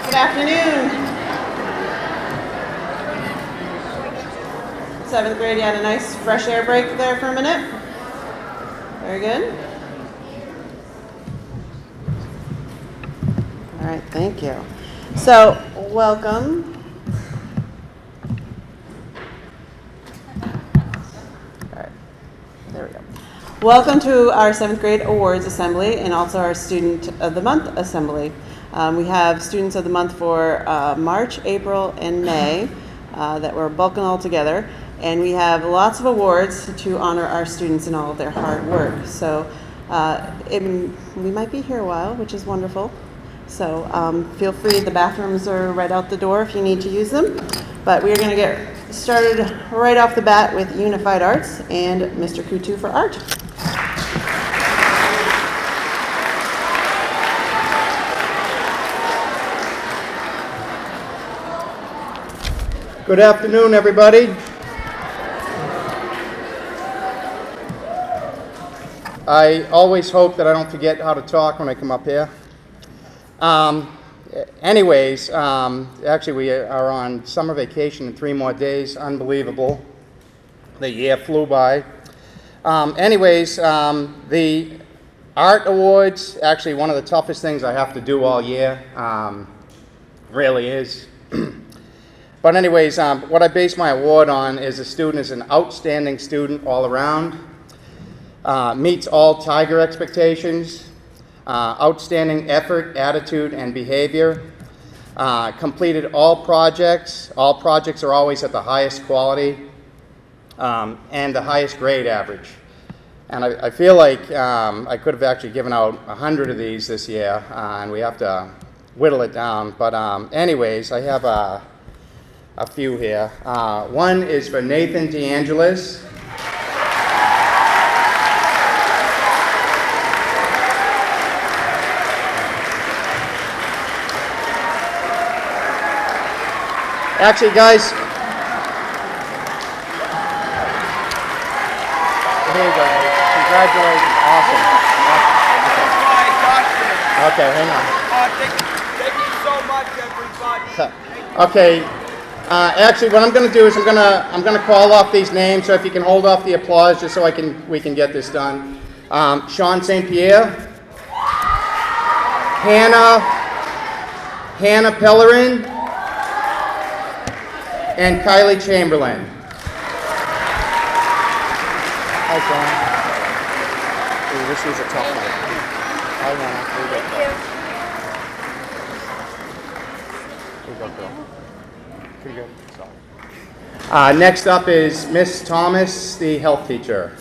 Good afternoon. 7th grade, you had a nice fresh air break there for a minute. Very good. All right, thank you. So, welcome. All right, there we go. Welcome to our 7th grade awards assembly and also our Student of the Month assembly. We have Students of the Month for March, April, and May that we're bulking all together. And we have lots of awards to honor our students and all of their hard work. So we might be here a while, which is wonderful. So feel free, the bathrooms are right out the door if you need to use them. But we are going to get started right off the bat with Unified Arts and Mr. Kutu for art. Good afternoon, everybody. I always hope that I don't forget how to talk when I come up here. Actually we are on summer vacation in 3 more days. Unbelievable. The year flew by. The art awards, actually one of the toughest things I have to do all year. Really is. But anyways, what I base my award on is a student is an outstanding student all around. Meets all Tiger expectations, outstanding effort, attitude, and behavior, completed all projects are always at the highest quality, and the highest grade average. And I feel like I could have actually given out 100 of these this year, and we have to whittle it down. But anyways, I have a few here. One is for Nathan DeAngelis. Actually, guys, here you go. Congratulations. Awesome. Okay, hang on. Thank you so much, everybody. Okay. Actually, what I'm going to do is I'm going to call off these names. So if you can hold off the applause, just so we can get this done. Sean St. Pierre, Hannah Pellerin, and Kylie Chamberlain. Hi, John. Ooh, this is a tough one. Hi, Hannah. Here you go, girl. Pretty good. Sorry. Next up is Miss Thomas, the health teacher.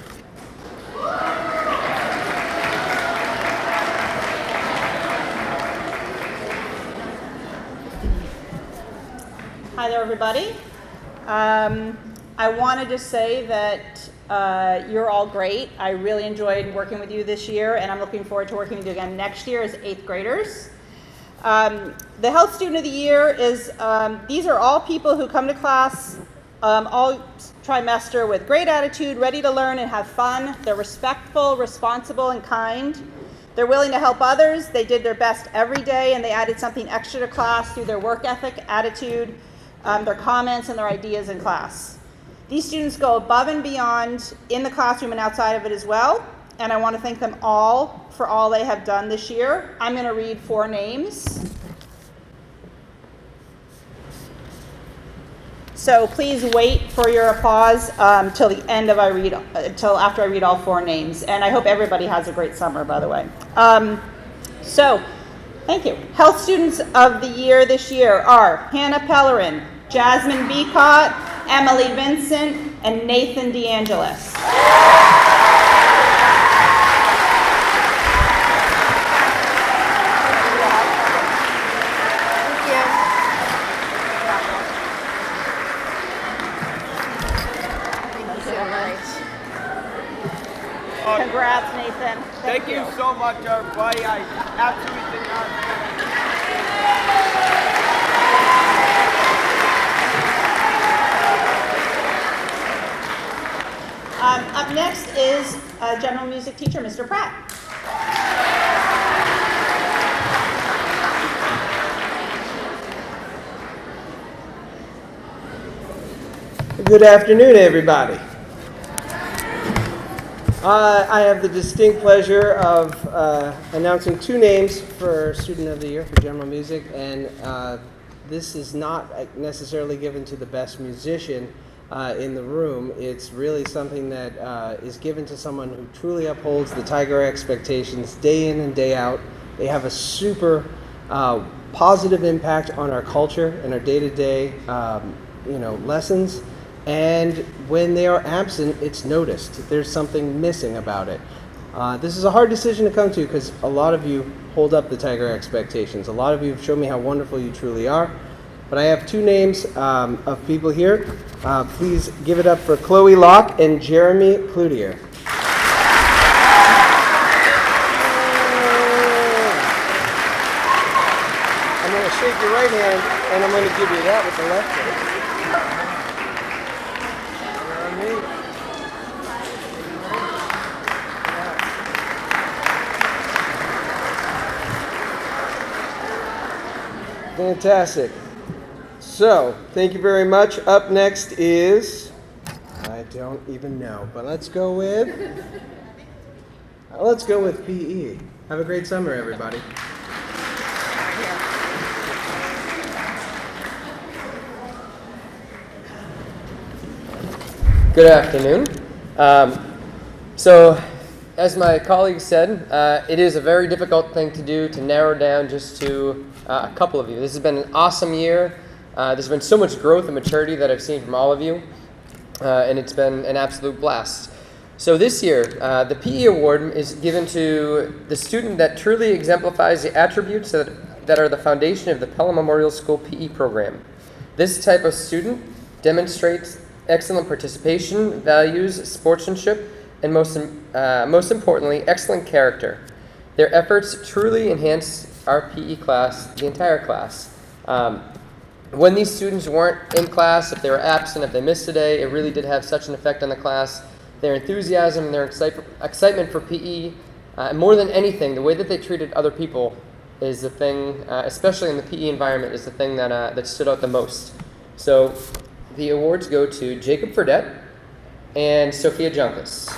Hi there, everybody. I wanted to say that you're all great. I really enjoyed working with you this year, and I'm looking forward to working with you again next year as 8th graders. The Health Student of the Year is, these are all people who come to class all trimester with great attitude, ready to learn and have fun. They're respectful, responsible, and kind. They're willing to help others. They did their best every day, and they added something extra to class through their work ethic, attitude, their comments, and their ideas in class. These students go above and beyond in the classroom and outside of it as well, and I want to thank them all for all they have done this year. I'm going to read 4 names. So please wait for your applause till the end of till after I read all 4 names, and I hope everybody has a great summer, by the way. So, thank you. Health Students of the Year this year are Hannah Pellerin, Jasmine Beacott, Emily Vincent, and Nathan DeAngelis. Congrats, Nathan. Thank you so much, everybody. I absolutely did not. Up next is general music teacher, Mr. Pratt. Good afternoon, everybody. I have the distinct pleasure of announcing two names for Student of the Year for General Music, and this is not necessarily given to the best musician in the room. It's really something that is given to someone who truly upholds the Tiger expectations day in and day out. They have a super positive impact on our culture and our day-to-day lessons. And when they are absent, it's noticed. There's something missing about it. This is a hard decision to come to because a lot of you hold up the Tiger expectations. A lot of you have shown me how wonderful you truly are. But I have two names of people here. Please give it up for Chloe Locke and Jeremy Cloutier. I'm going to shake your right hand, and I'm going to give you that with the left hand. Fantastic. So, thank you very much. Up next is, I don't even know, but let's go with PE. Have a great summer, everybody. Good afternoon. So, as my colleague said, it is a very difficult thing to do to narrow down just to a couple of you. This has been an awesome year. There's been so much growth and maturity that I've seen from all of you, and it's been an absolute blast. So this year, the PE Award is given to the student that truly exemplifies the attributes that are the foundation of the Pelham Memorial School PE program. This type of student demonstrates excellent participation, values sportsmanship, and most importantly, excellent character. Their efforts truly enhance our PE class, the entire class. When these students weren't in class, if they were absent, if they missed a day, it really did have such an effect on the class. Their enthusiasm and their excitement for PE, more than anything, the way that they treated other people is the thing, especially in the PE environment, is the thing that stood out the most. So the awards go to Jacob Fredette and Sophia Junkus.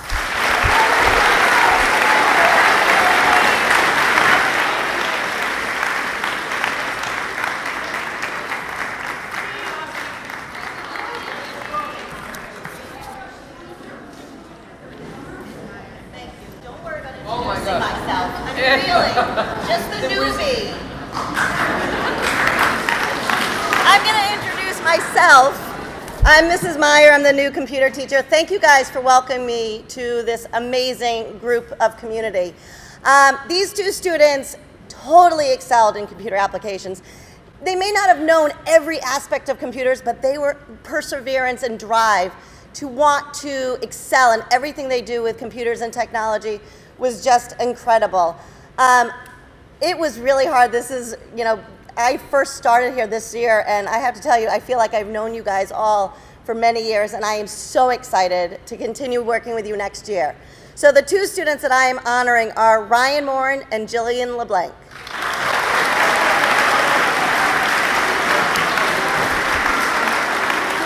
I'm Mrs. Meyer. I'm the new computer teacher. Thank you guys for welcoming me to this amazing group of community. These two students totally excelled in computer applications. They may not have known every aspect of computers, but they were perseverance and drive to want to excel in everything they do with computers and technology was just incredible. It was really hard. This is, I first started here this year, and I have to tell you, I feel like I've known you guys all for many years, and I am so excited to continue working with you next year. So the two students that I am honoring are Ryan Morin and Jillian LeBlanc.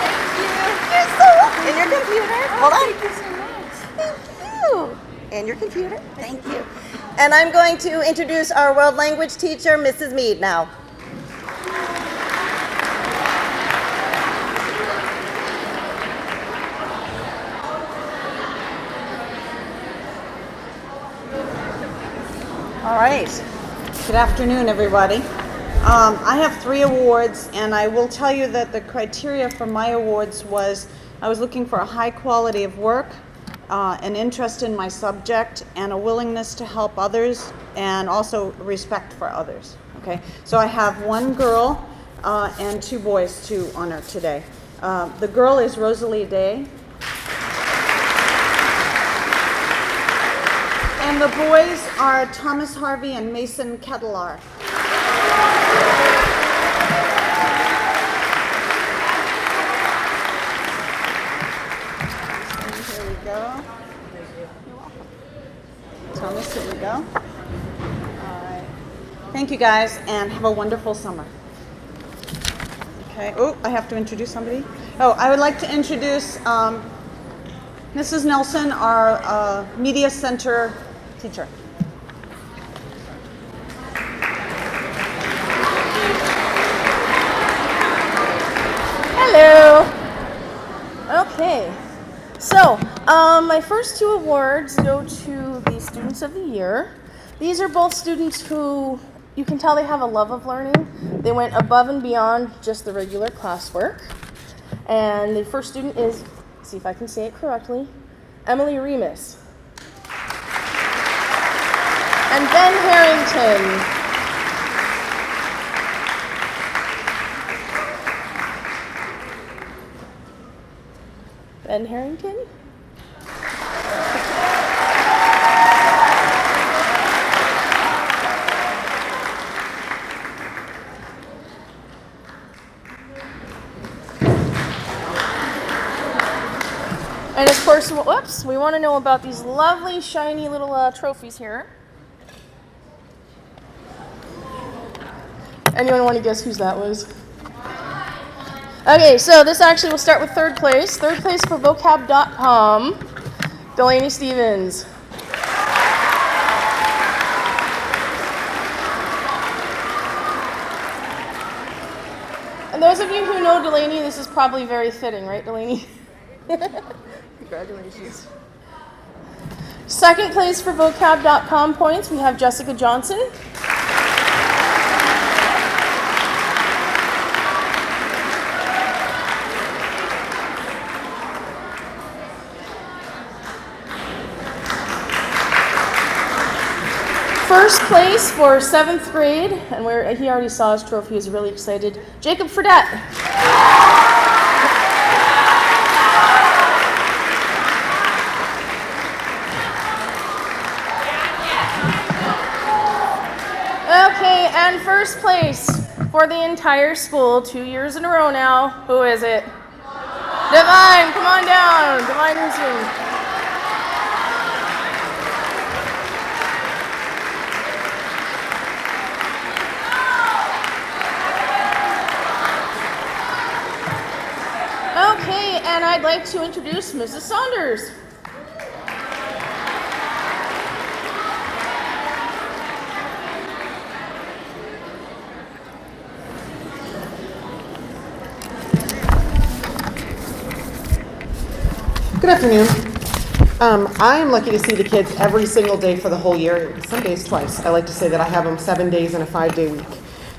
Thank you. You're so welcome. And your computer. Hold on. Thank you. And your computer. Thank you. And I'm going to introduce our world language teacher, Mrs. Mead, now. All right. Good afternoon, everybody. I have 3 awards, and I will tell you that the criteria for my awards was I was looking for a high quality of work, an interest in my subject, and a willingness to help others, and also respect for others. Okay, so I have 1 girl and 2 boys to honor today. The girl is Rosalie Day. And the boys are Thomas Harvey and Mason Kettlar. Here we go. You're welcome. Thomas, here we go. All right. Thank you guys, and have a wonderful summer. Okay. Oh, I have to introduce somebody. Oh, I would like to introduce Mrs. Nelson, our Media Center teacher. Hello. Okay. So, my first two awards go to the Students of the Year. These are both students who you can tell they have a love of learning. They went above and beyond just the regular classwork. And the first student is, see if I can say it correctly, Emily Remus. And Ben Harrington. Ben Harrington? And of course, whoops, we want to know about these lovely, shiny little trophies here. Anyone want to guess whose that was? Okay, so this actually will start with third place. Third place for vocab.com, Delaney Stevens. And those of you who know Delaney, this is probably very fitting, right, Delaney? Congratulations. Second place for vocab.com points, we have Jessica Johnson. First place for 7th grade, and he already saw his trophy, he was really excited, Jacob Fredette. Okay, and first place for the entire school, 2 years in a row now, who is it? Divine, come on down, Divine Houston. Okay, and I'd like to introduce Mrs. Saunders. Good afternoon. I am lucky to see the kids every single day for the whole year, some days twice. I like to say that I have them 7 days in a 5-day week.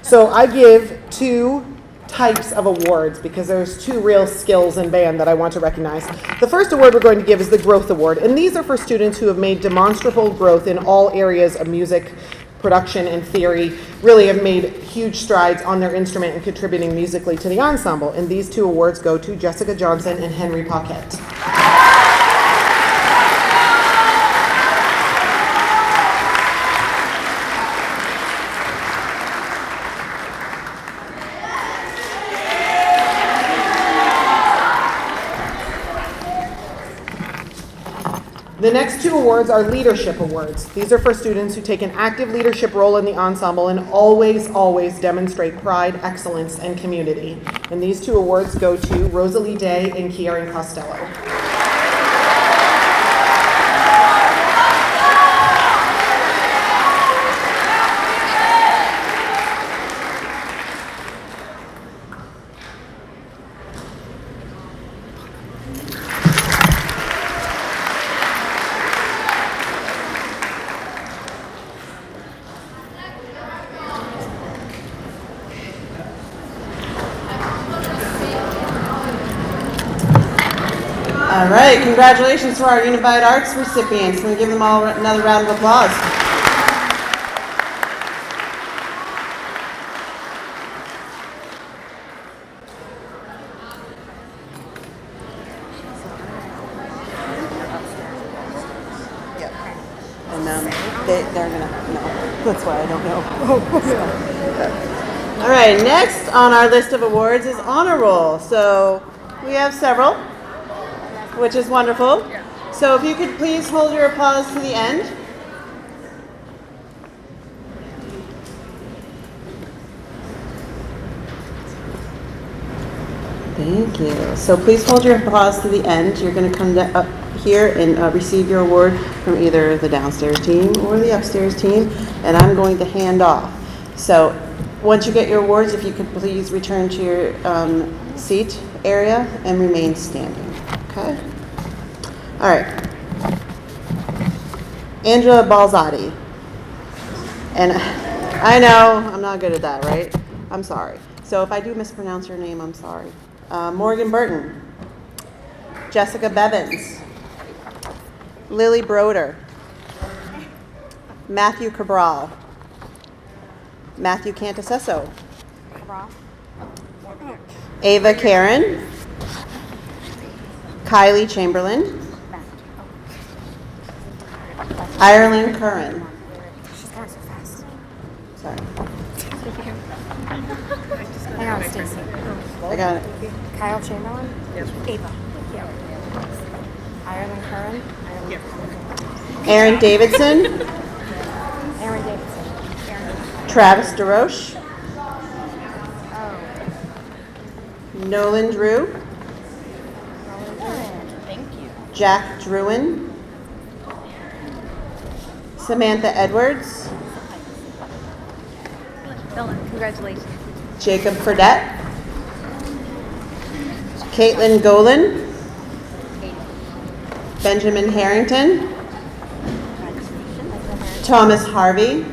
So I give 2 types of awards because there's 2 real skills in band that I want to recognize. The first award we're going to give is the Growth Award, and these are for students who have made demonstrable growth in all areas of music, production, and theory, really have made huge strides on their instrument and contributing musically to the ensemble. And these 2 awards go to Jessica Johnson and Henry Paquette. The next 2 awards are Leadership Awards. These are for students who take an active leadership role in the ensemble and always, always demonstrate pride, excellence, and community. And these 2 awards go to Rosalie Day and Kieran Costello. All right, congratulations to our Unified Arts recipients. Can we give them all another round of applause? And they're gonna, no, that's why I don't know. All right, next on our list of awards is Honor Roll. So we have several, which is wonderful. So if you could please hold your applause to the end. Thank you. So please hold your applause to the end. You're going to come up here and receive your award from either the downstairs team or the upstairs team, and I'm going to hand off. So once you get your awards, if you could please return to your seat area and remain standing. Okay? All right. Angela Balzotti. And I know I'm not good at that, right? I'm sorry. So if I do mispronounce your name, I'm sorry. Morgan Burton. Jessica Bevins. Lily Broder. Matthew Cabral. Matthew Cantacesso. Ava Karen. Kylie Chamberlain. Ireland Curran. She's going so fast. Sorry. Hang on, Stacy. I got it. Kyle Chamberlain? Yes. Ava. Ireland Curran? Aaron Davidson. Aaron Davidson. Travis DeRoche. Oh. Nolan Drew. Thank you. Jack Druin. Samantha Edwards. Congratulations. Jacob Fredette. Caitlin Golan. Benjamin Harrington. Thomas Harvey.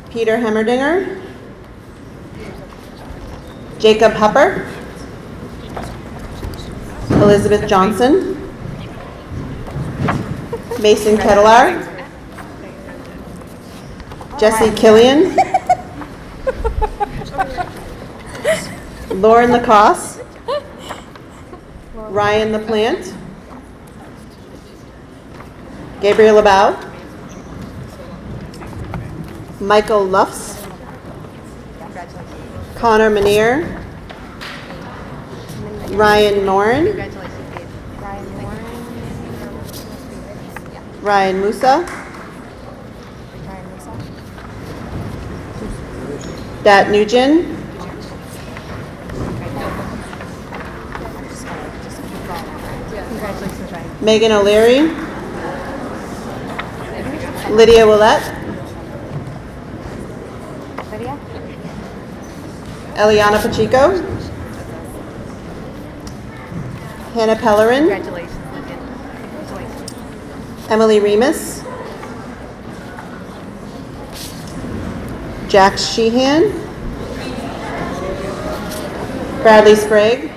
Peter Hemmerdinger. Jacob Hupper. Elizabeth Johnson. Mason Kettler. Jesse Killian. Lauren Lacoste. Ryan LaPlante. Gabriel Labow. Michael Luffs. Connor Manier. Ryan Morin. Ryan Musa. Dat Nugent. Megan O'Leary. Lydia Willette. Lydia? Eliana Pacheco. Hannah Pellerin. Congratulations, Lydia. Congratulations. Emily Remus. Jack Sheehan. Bradley Sprague.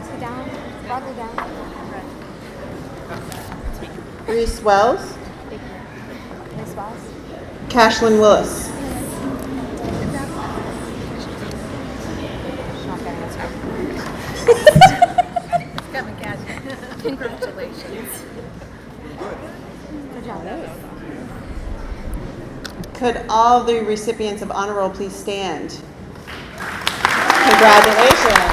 Sit down. Broadly down. Reese Wells. Thank you. Miss Wells? Cashlyn Willis. Not getting this right. Got my cash. Congratulations. Good job. Could all the recipients of honor roll please stand? Congratulations.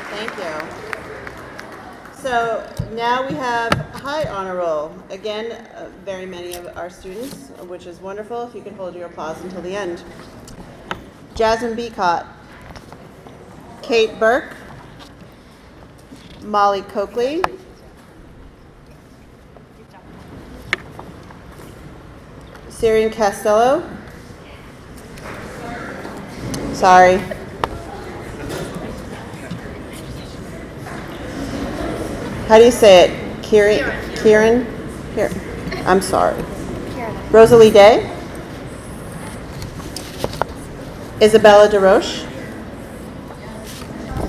Thank you. So now we have high honor roll. Again, very many of our students, which is wonderful. If you could hold your applause until the end. Jasmine Beacott. Kate Burke. Molly Coakley. Syrian Castello. Sorry. How do you say it? Kieran? Here. I'm sorry. Rosalie Day. Isabella DeRoche.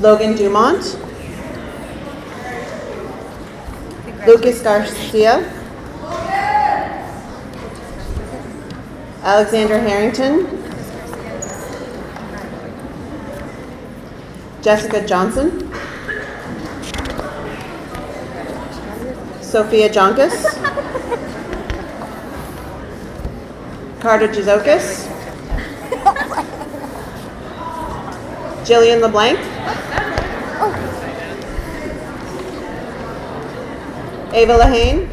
Logan Dumont. Lucas Garcia. Alexander Harrington. Jessica Johnson. Sophia Jonkus. Carter Jizokis. Jillian LeBlanc. Ava Lahane,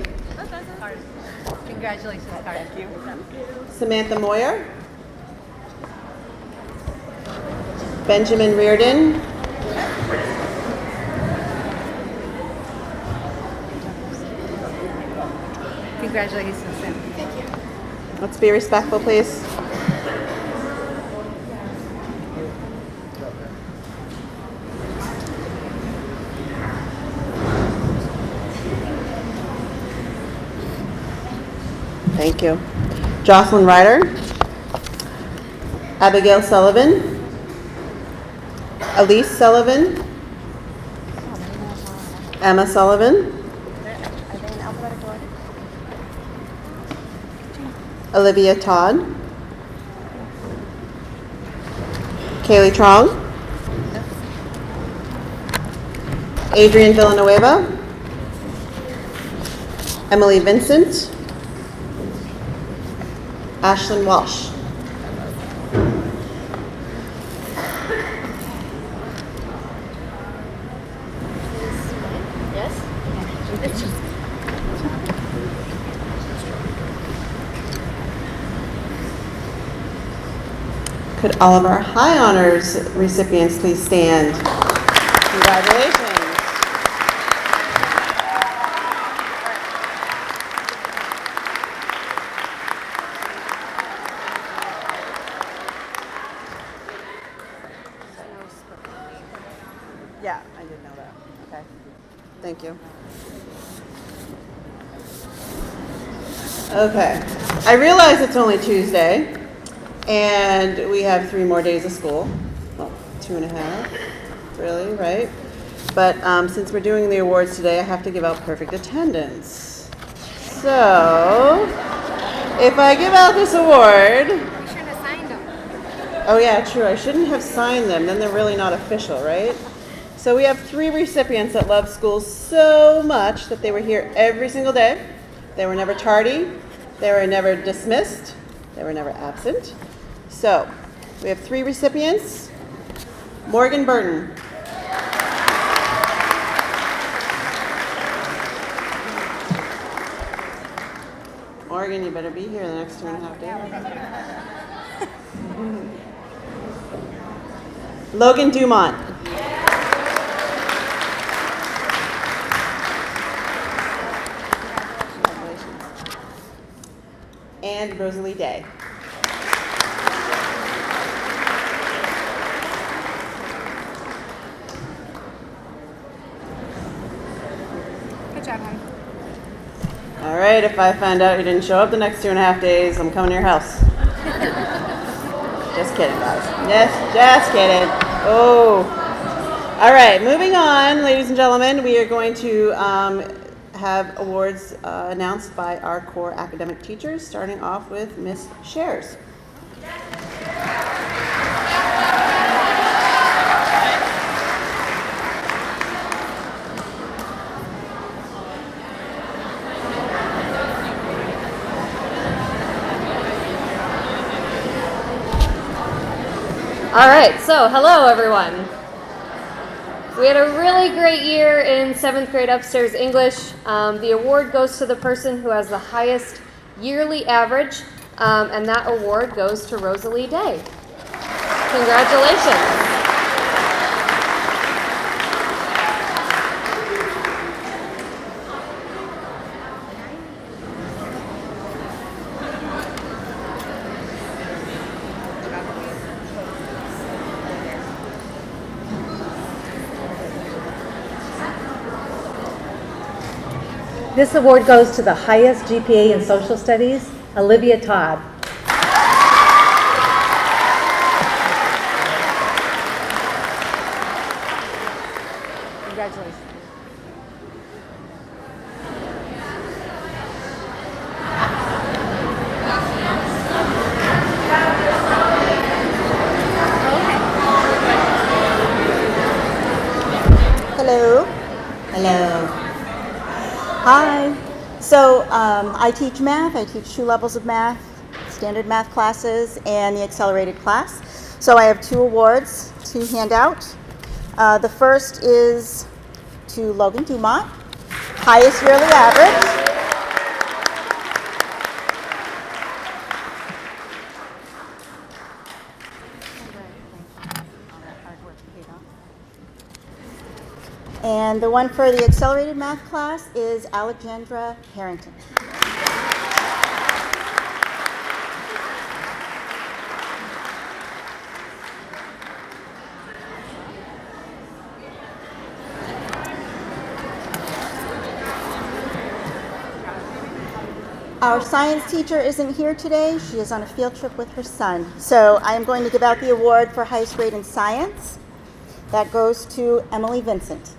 Congratulations, Carter. Samantha Moyer, Benjamin Reardon, Congratulations, Sam. Thank you. let's be respectful, please. Thank you. Jocelyn Ryder, Abigail Sullivan, Elise Sullivan, Emma Sullivan, Olivia Todd, Kaylee Trong, Adrian Villanueva, Emily Vincent, Ashlyn Walsh. Could all of our high honors recipients please stand? Congratulations. Yeah, I did know that. Okay. Thank you. Okay. I realize it's only Tuesday, and we have 3 more days of school. Well, 2.5, really, right? But since we're doing the awards today, I have to give out perfect attendance. So, if I give out this award... You should have signed them. Oh yeah, true. I shouldn't have signed them. Then they're really not official, right? So we have 3 recipients that love school so much that they were here every single day. They were never tardy. They were never dismissed. They were never absent. So we have 3 recipients. Morgan Burton. Morgan, you better be here the next 2.5 days. Logan Dumont. And Rosalie Day. Good job, hon. All right, if I find out you didn't show up the next 2.5 days, I'm coming to your house. Just kidding, guys. Just kidding. Oh. All right, moving on, ladies and gentlemen, we are going to have awards announced by our core academic teachers, starting off with Miss Shares. All right, so hello everyone. We had a really great year in 7th grade upstairs English. The award goes to the person who has the highest yearly average, and that award goes to Rosalie Day. Congratulations. This award goes to the highest GPA in social studies, Olivia Todd. Congratulations. Hello. Hello. Hi. So I teach math. I teach 2 levels of math, standard math classes and the accelerated class. So I have 2 awards to hand out. The first is to Logan Dumont. highest yearly average. And the one for the accelerated math class is Alexandra Harrington. Our science teacher isn't here today. She is on a field trip with her son. So I am going to give out the award for highest grade in science. That goes to Emily Vincent.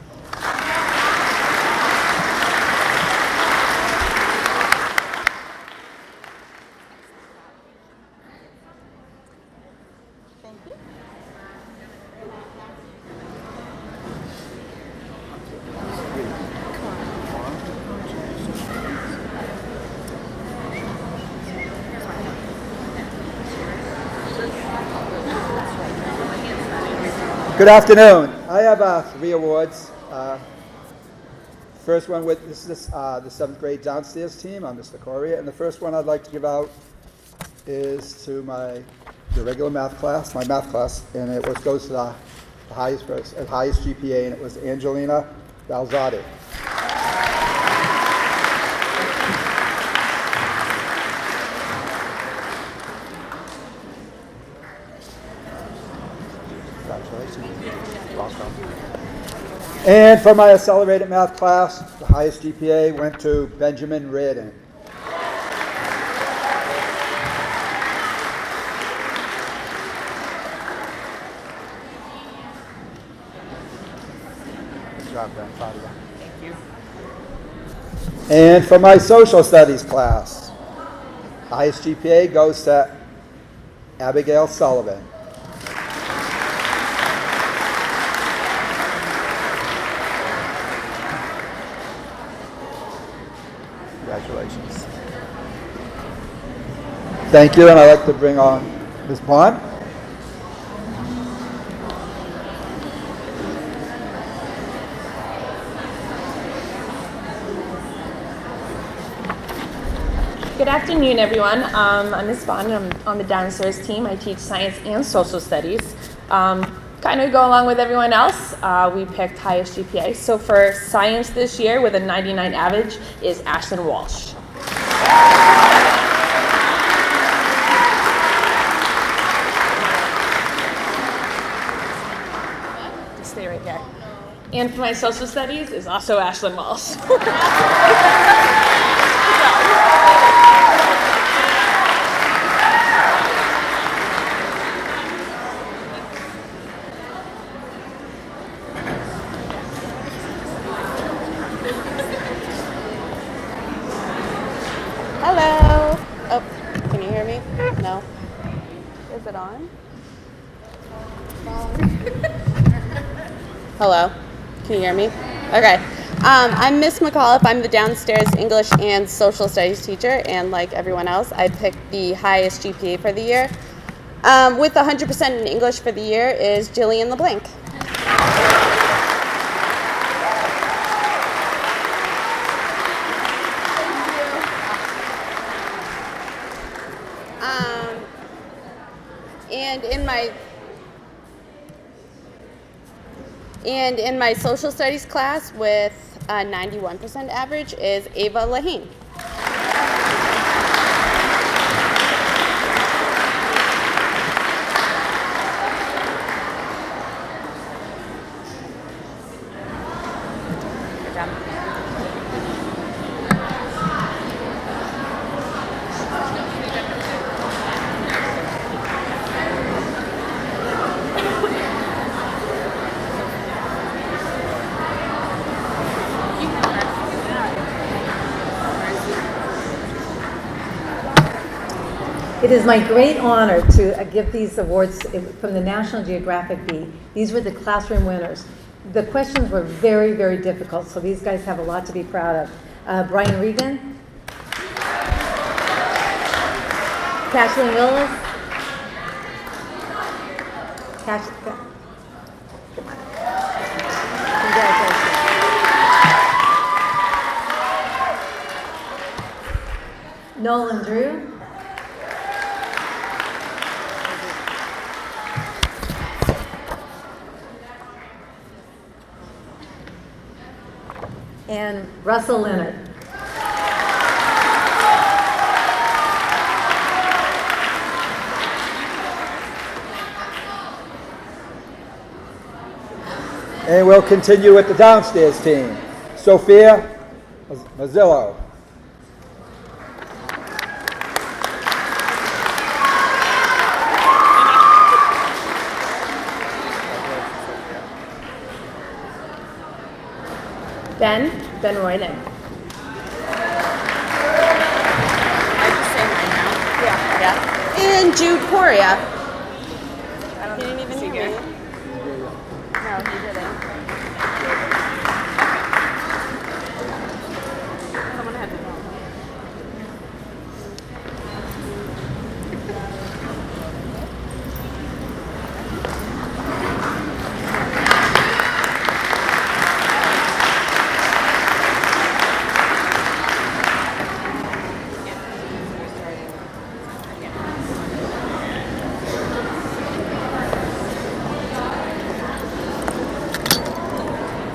Thank you. Good afternoon. I have 3 awards. First one this is the 7th grade downstairs team. I'm Mr. Correa, and the first one I'd like to give out is to the regular math class, my math class, and it goes to the highest GPA, and it was Angelina Balzati. And for my accelerated math class, the highest GPA went to Benjamin Reardon. Good job, Ben. Proud of you. Thank you. And for my social studies class, the highest GPA goes to Abigail Sullivan. Congratulations. Thank you, and I'd like to bring on Ms. Bond. Good afternoon, everyone. I'm Ms. Bond. I'm on the downstairs team. I teach science and social studies. Kind of go along with everyone else, we picked highest GPA. So for science this year with a 99 average is Ashlyn Walsh. Just stay right here. And for my social studies is also Ashlyn Walsh. Hello. Oh, can you hear me? No. Is it on? Hello. Can you hear me? Okay. I'm Miss McAuliffe. I'm the downstairs English and social studies teacher, and like everyone else, I picked the highest GPA for the year. With 100% in English for the year is Jillian LeBlanc. And in my social studies class with a 91% average is Ava Lahane. Good job. It is my great honor to give these awards from the National Geographic Bee. These were the classroom winners. The questions were very, very difficult, so these guys have a lot to be proud of. Brian Regan, Kathleen Willis, Nolan Drew. And Russell Leonard. And we'll continue with the downstairs team. Sophia Mazzillo. Ben Royden. And Jude Coria. He didn't even hear me. No, he didn't. Someone had to call.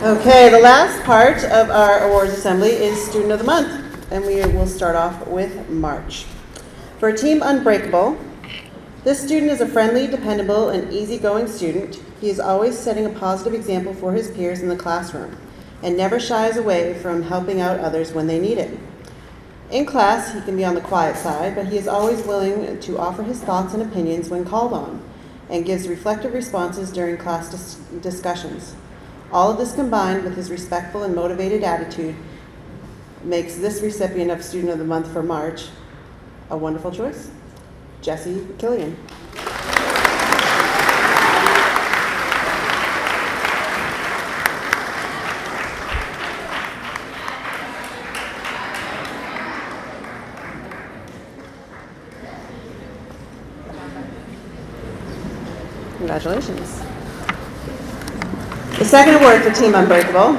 Okay, the last part of our awards assembly is Student of the Month, and we will start off with March. For Team Unbreakable, this student is a friendly, dependable, and easygoing student. He is always setting a positive example for his peers in the classroom and never shies away from helping out others when they need it. In class, he can be on the quiet side, but he is always willing to offer his thoughts and opinions when called on and gives reflective responses during class discussions. All of this combined with his respectful and motivated attitude makes this recipient of Student of the Month for March a wonderful choice. Jesse Killian. Congratulations. The second award for Team Unbreakable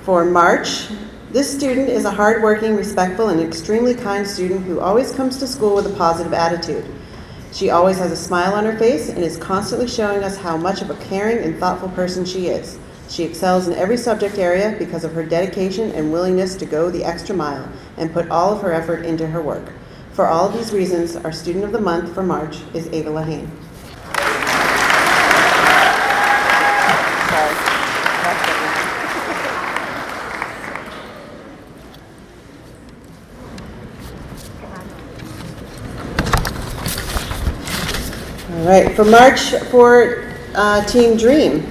for March. This student is a hardworking, respectful, and extremely kind student who always comes to school with a positive attitude. She always has a smile on her face and is constantly showing us how much of a caring and thoughtful person she is. She excels in every subject area because of her dedication and willingness to go the extra mile and put all of her effort into her work. For all of these reasons, our Student of the Month for March is Ava Lahane. All right, for March for Team Dream.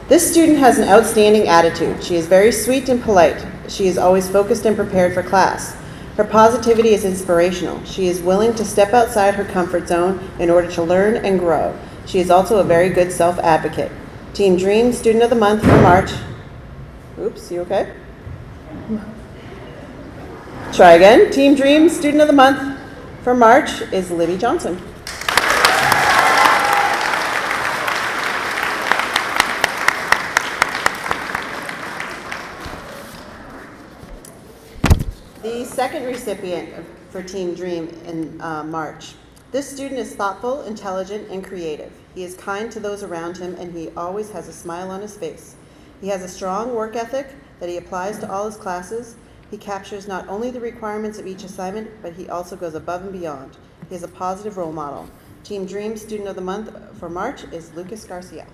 This student has an outstanding attitude. She is very sweet and polite. She is always focused and prepared for class. Her positivity is inspirational. She is willing to step outside her comfort zone in order to learn and grow. She is also a very good self-advocate. Team Dream Student of the Month for March. Oops, you okay? Try again. Team Dream Student of the Month for March is Libby Johnson. The second recipient for Team Dream in March. This student is thoughtful, intelligent, and creative. He is kind to those around him, and he always has a smile on his face. He has a strong work ethic that he applies to all his classes. He captures not only the requirements of each assignment, but he also goes above and beyond. He is a positive role model. Team Dream Student of the Month for March is Lucas Garcia.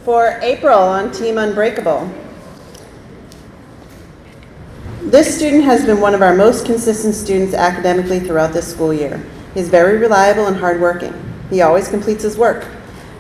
For April on Team Unbreakable. This student has been one of our most consistent students academically throughout this school year. He is very reliable and hardworking. He always completes his work.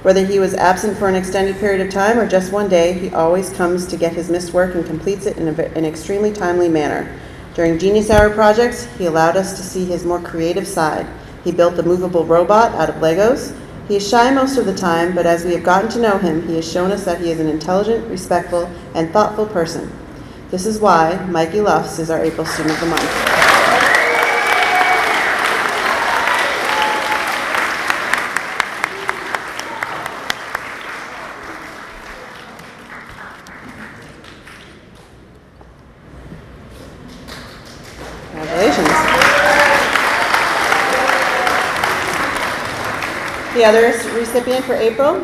Whether he was absent for an extended period of time or just one day, he always comes to get his missed work and completes it in an extremely timely manner. During Genius Hour projects, he allowed us to see his more creative side. He built a movable robot out of Legos. He is shy most of the time, but as we have gotten to know him, he has shown us that he is an intelligent, respectful, and thoughtful person. This is why Mikey Luffs is our April Student of the Month. Congratulations. The other recipient for April,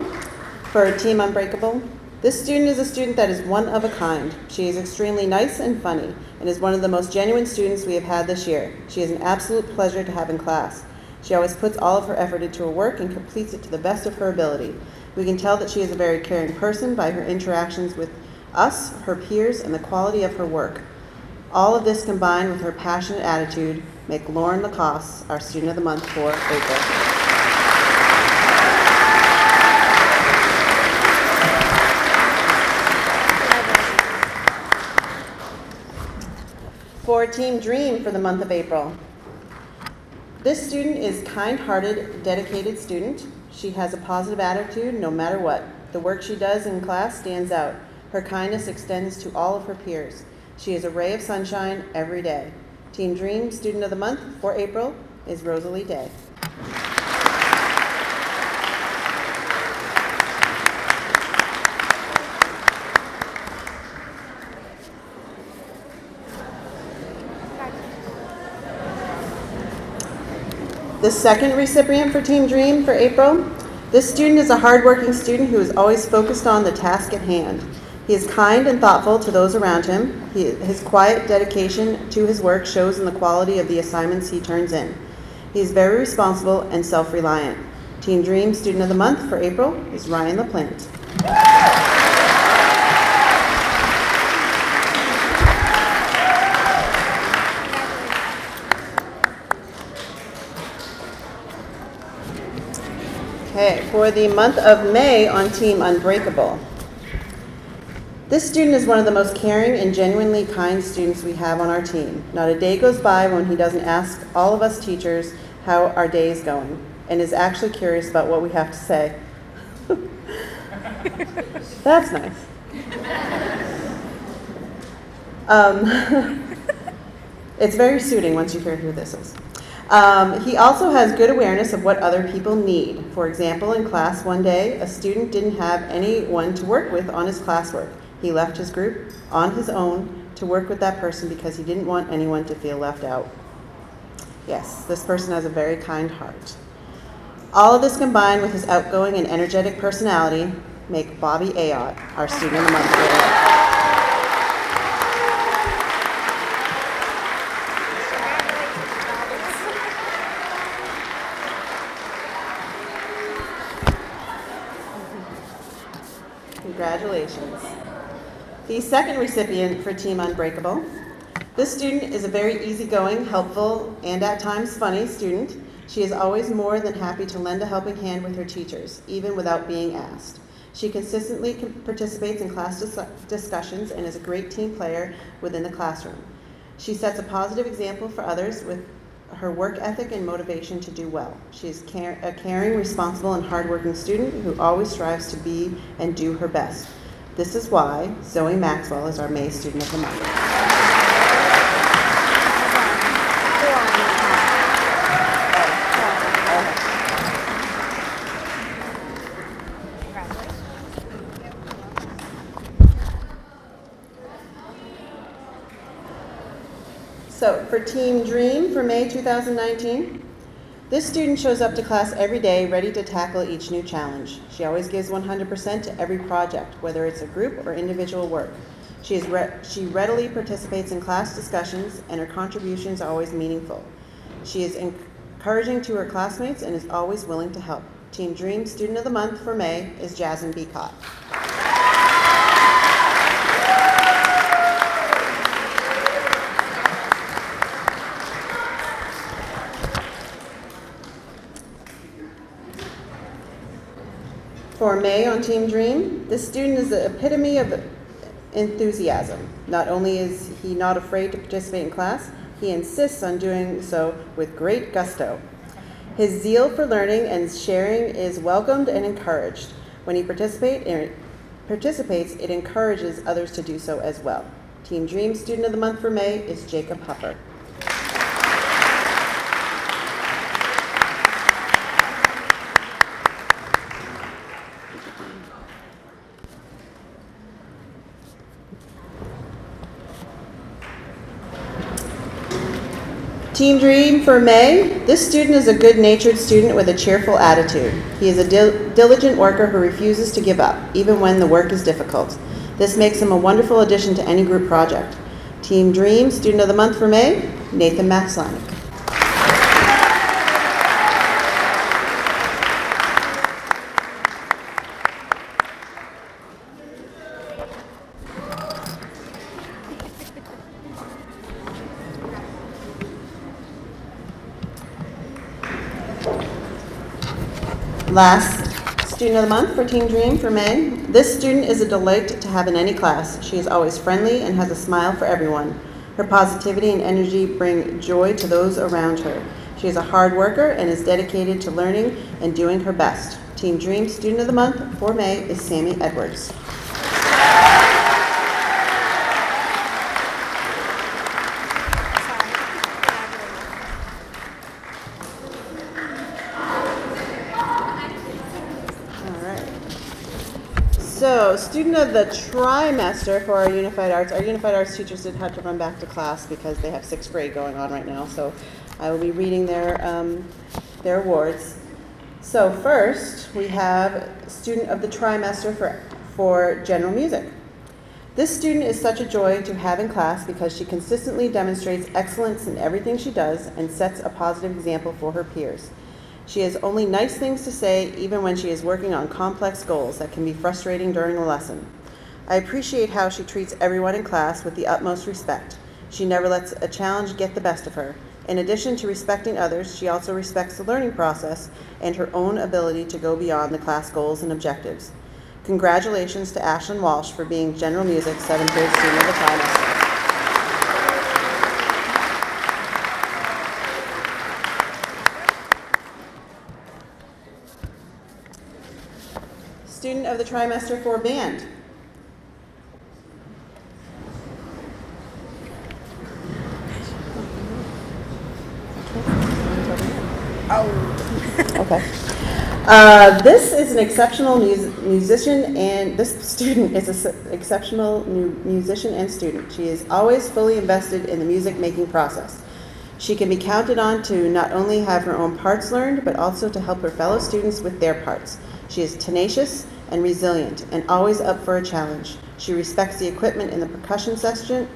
for Team Unbreakable. This student is a student that is one of a kind. She is extremely nice and funny, and is one of the most genuine students we have had this year. She is an absolute pleasure to have in class. She always puts all of her effort into her work and completes it to the best of her ability. We can tell that she is a very caring person by her interactions with us, her peers, and the quality of her work. All of this combined with her passionate attitude make Lauren Lacoste our Student of the Month for April. For Team Dream for the month of April. This student is kind-hearted, dedicated student. She has a positive attitude no matter what. The work she does in class stands out. Her kindness extends to all of her peers. She is a ray of sunshine every day. Team Dream Student of the Month for April is Rosalie Day. The second recipient for Team Dream for April. This student is a hardworking student who is always focused on the task at hand. He is kind and thoughtful to those around him. His quiet dedication to his work shows in the quality of the assignments he turns in. He is very responsible and self-reliant. Team Dream Student of the Month for April is Ryan LaPlante. Okay, for the month of May on Team Unbreakable. This student is one of the most caring and genuinely kind students we have on our team. Not a day goes by when he doesn't ask all of us teachers how our day is going and is actually curious about what we have to say. That's nice. It's very soothing once you hear who this is. He also has good awareness of what other people need. For example, in class one day, a student didn't have anyone to work with on his classwork. He left his group on his own to work with that person because he didn't want anyone to feel left out. Yes, this person has a very kind heart. All of this combined with his outgoing and energetic personality make Bobby Ayotte our Student of the Month today. Congratulations. The second recipient for Team Unbreakable. This student is a very easygoing, helpful, and at times funny student. She is always more than happy to lend a helping hand with her teachers, even without being asked. She consistently participates in class discussions and is a great team player within the classroom. She sets a positive example for others with her work ethic and motivation to do well. She is a caring, responsible, and hardworking student who always strives to be and do her best. This is why Zoe Maxwell is our May Student of the Month. So for Team Dream for May 2019, this student shows up to class every day ready to tackle each new challenge. She always gives 100% to every project, whether it's a group or individual work. She readily participates in class discussions and her contributions are always meaningful. She is encouraging to her classmates and is always willing to help. Team Dream Student of the Month for May is Jasmine Beacott. For May on Team Dream, this student is the epitome of enthusiasm. Not only is he not afraid to participate in class, he insists on doing so with great gusto. His zeal for learning and sharing is welcomed and encouraged. When he participates, it encourages others to do so as well. Team Dream Student of the Month for May is Jacob Hupper. Team Dream for May. This student is a good-natured student with a cheerful attitude. He is a diligent worker who refuses to give up, even when the work is difficult. This makes him a wonderful addition to any group project. Team Dream Student of the Month for May, Nathan Maslanik. Last Student of the Month for Team Dream for May. This student is a delight to have in any class. She is always friendly and has a smile for everyone. Her positivity and energy bring joy to those around her. She is a hard worker and is dedicated to learning and doing her best. Team Dream Student of the Month for May is Sammy Edwards. So, student of the trimester for our Unified Arts. Our Unified Arts teachers did have to run back to class because they have 6th grade going on right now. So, I will be reading their awards. So, first we have student of the trimester for general music. This student is such a joy to have in class because she consistently demonstrates excellence in everything she does and sets a positive example for her peers. She has only nice things to say even when she is working on complex goals that can be frustrating during a lesson. I appreciate how she treats everyone in class with the utmost respect. She never lets a challenge get the best of her. In addition to respecting others, she also respects the learning process and her own ability to go beyond the class goals and objectives. Congratulations to Ashlyn Walsh for being General Music 7th grade student of the trimester. Student of the trimester for band. Okay. This is an exceptional musician, and this student is an exceptional musician and student. She is always fully invested in the music making process. She can be counted on to not only have her own parts learned, but also to help her fellow students with their parts. She is tenacious and resilient, and always up for a challenge. She respects the equipment in the percussion section,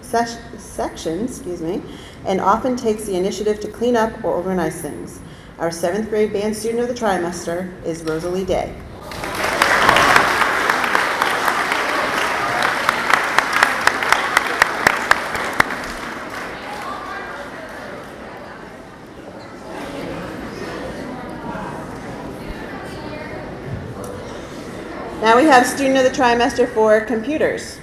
and often takes the initiative to clean up or organize things. Our 7th grade band student of the trimester is Rosalie Day. Now we have student of the trimester for computers.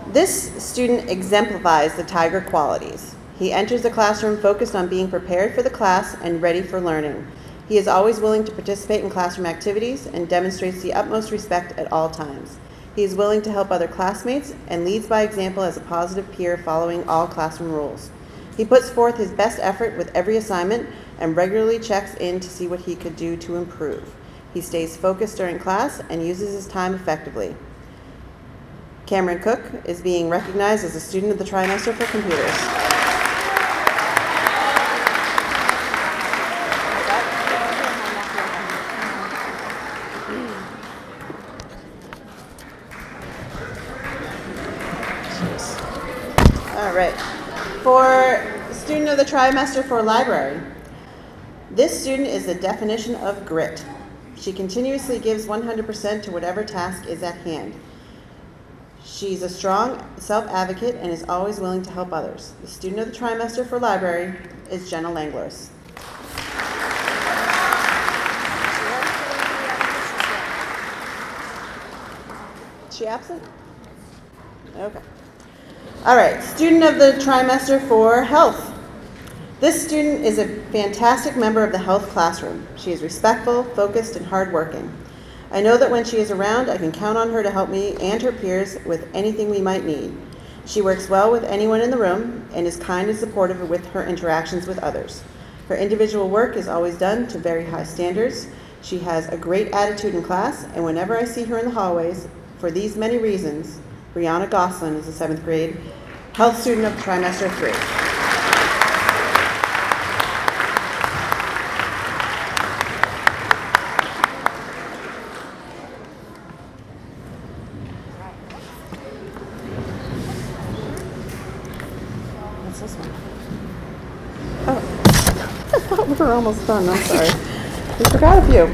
This student exemplifies the Tiger qualities. He enters the classroom focused on being prepared for the class and ready for learning. He is always willing to participate in classroom activities and demonstrates the utmost respect at all times. He is willing to help other classmates and leads by example as a positive peer following all classroom rules. He puts forth his best effort with every assignment and regularly checks in to see what he could do to improve. He stays focused during class and uses his time effectively. Cameron Cook is being recognized as a student of the trimester for computers. All right. For student of the trimester for library, this student is the definition of grit. She continuously gives 100% to whatever task is at hand. She's a strong self-advocate and is always willing to help others. The student of the trimester for library is Jenna Langlos. Is she absent? Okay. All right, student of the trimester for health. This student is a fantastic member of the health classroom. She is respectful, focused, and hardworking. I know that when she is around, I can count on her to help me and her peers with anything we might need. She works well with anyone in the room and is kind and supportive with her interactions with others. Her individual work is always done to very high standards. She has a great attitude in class, and whenever I see her in the hallways, for these many reasons, Brianna Goslin is a 7th grade health student of trimester 3. What's this one? Oh, I thought we were almost done. I'm sorry. We forgot a few.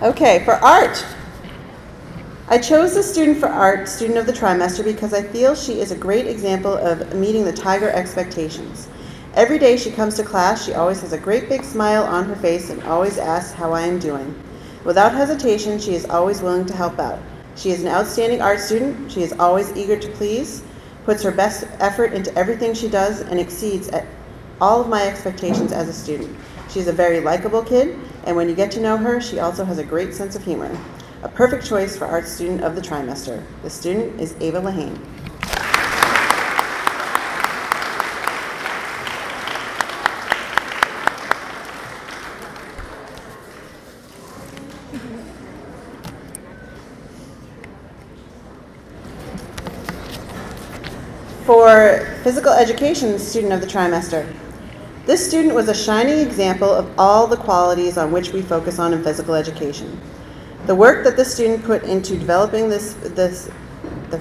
Okay, for art. I chose the student for art, student of the trimester, because I feel she is a great example of meeting the Tiger expectations. Every day she comes to class, she always has a great big smile on her face and always asks how I am doing. Without hesitation, she is always willing to help out. She is an outstanding art student. She is always eager to please, puts her best effort into everything she does, and exceeds at all of my expectations as a student. She's a very likable kid, and when you get to know her, she also has a great sense of humor. A perfect choice for art student of the trimester. The student is Ava Lahane. For physical education student of the trimester. This student was a shining example of all the qualities on which we focus on in physical education. The work that this student put into developing the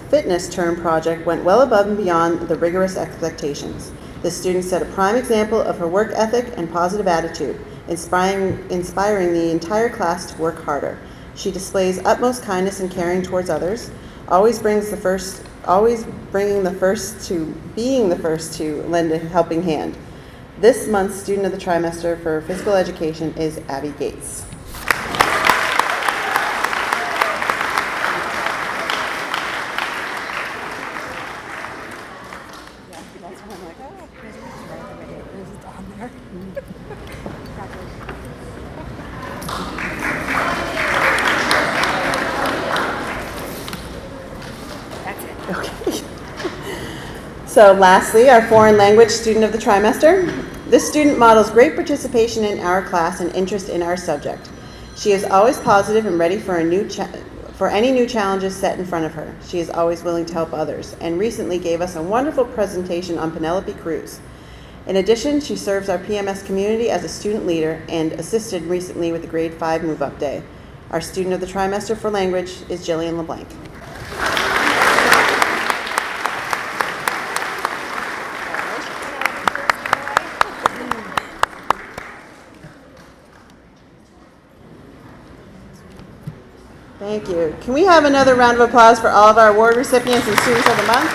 fitness term project went well above and beyond the rigorous expectations. This student set a prime example of her work ethic and positive attitude, inspiring the entire class to work harder. She displays utmost kindness and caring towards others, always being the first to lend a helping hand. This month's student of the trimester for physical education is Abby Gates. So lastly, our foreign language student of the trimester. This student models great participation in our class and interest in our subject. She is always positive and ready for any new challenges set in front of her. She is always willing to help others and recently gave us a wonderful presentation on Penelope Cruz. In addition, she serves our PMS community as a student leader and assisted recently with the grade 5 move-up day. Our student of the trimester for language is Jillian LeBlanc. Thank you. Can we have another round of applause for all of our award recipients and students of the month?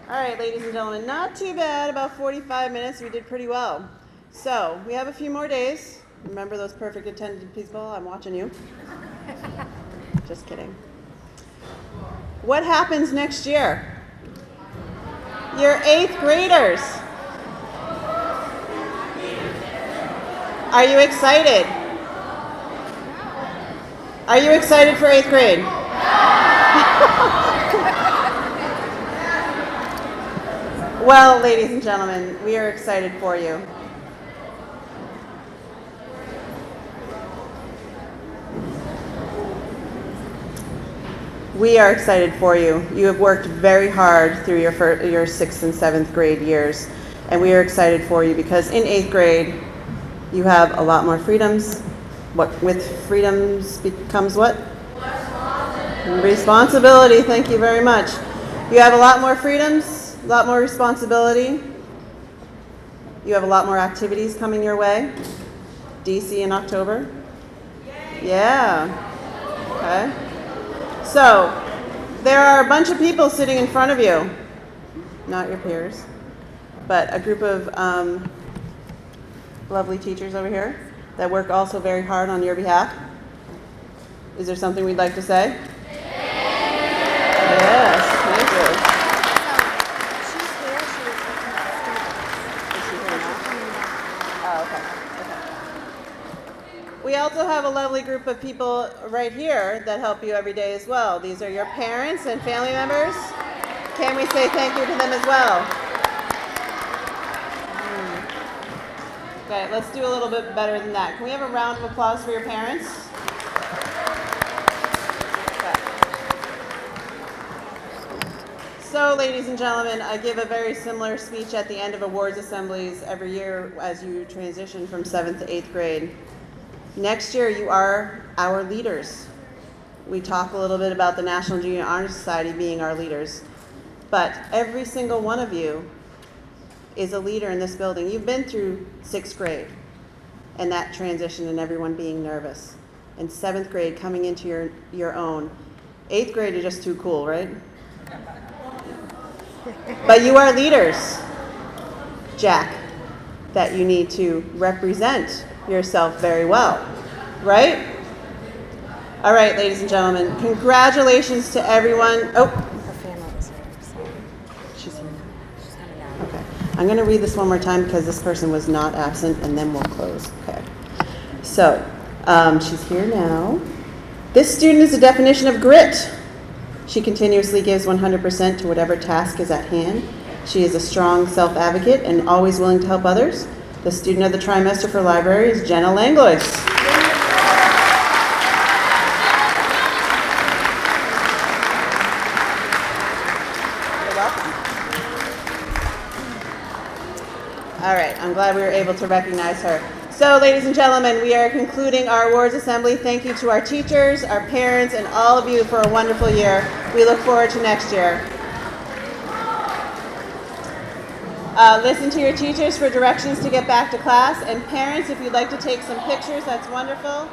All right, ladies and gentlemen, not too bad, about 45 minutes. We did pretty well. So we have a few more days. Remember those perfect attended people? I'm watching you. Just kidding. What happens next year? Your 8th graders. Are you excited? Are you excited for 8th grade? Well, ladies and gentlemen, we are excited for you. We are excited for you. You have worked very hard through your 6th and 7th grade years, and we are excited for you because in 8th grade, you have a lot more freedoms. What with freedoms becomes what? Responsibility. Thank you very much. You have a lot more freedoms, a lot more responsibility. You have a lot more activities coming your way. DC in October. Yeah. Okay. So, there are a bunch of people sitting in front of you, not your peers, but a group of lovely teachers over here that work also very hard on your behalf. Is there something we'd like to say? Yes, thank you. We also have a lovely group of people right here that help you every day as well. These are your parents and family members. Can we say thank you to them as well? Okay, let's do a little bit better than that. Can we have a round of applause for your parents? Okay. So, ladies and gentlemen, I give a very similar speech at the end of awards assemblies every year as you transition from 7th to 8th grade. Next year, you are our leaders. We talk a little bit about the National Junior Honor Society being our leaders, but every single one of you is a leader in this building. You've been through 6th grade and that transition and everyone being nervous. And 7th grade coming into your own. 8th grade is just too cool, right? But you are leaders, Jack, that you need to represent yourself very well, right? All right, ladies and gentlemen, congratulations to everyone. Oh, Her family is here, so she's here. she's coming out. Okay. I'm going to read this one more time because this person was not absent, and then we'll close. Okay. So, she's here now. This student is the definition of grit. She continuously gives 100% to whatever task is at hand. She is a strong self-advocate and always willing to help others. The student of the trimester for library is Jenna Langlois. You're welcome. All right, I'm glad we were able to recognize her. So, ladies and gentlemen, we are concluding our awards assembly. Thank you to our teachers, our parents, and all of you for a wonderful year. We look forward to next year. Listen to your teachers for directions to get back to class. And parents, if you'd like to take some pictures, that's wonderful.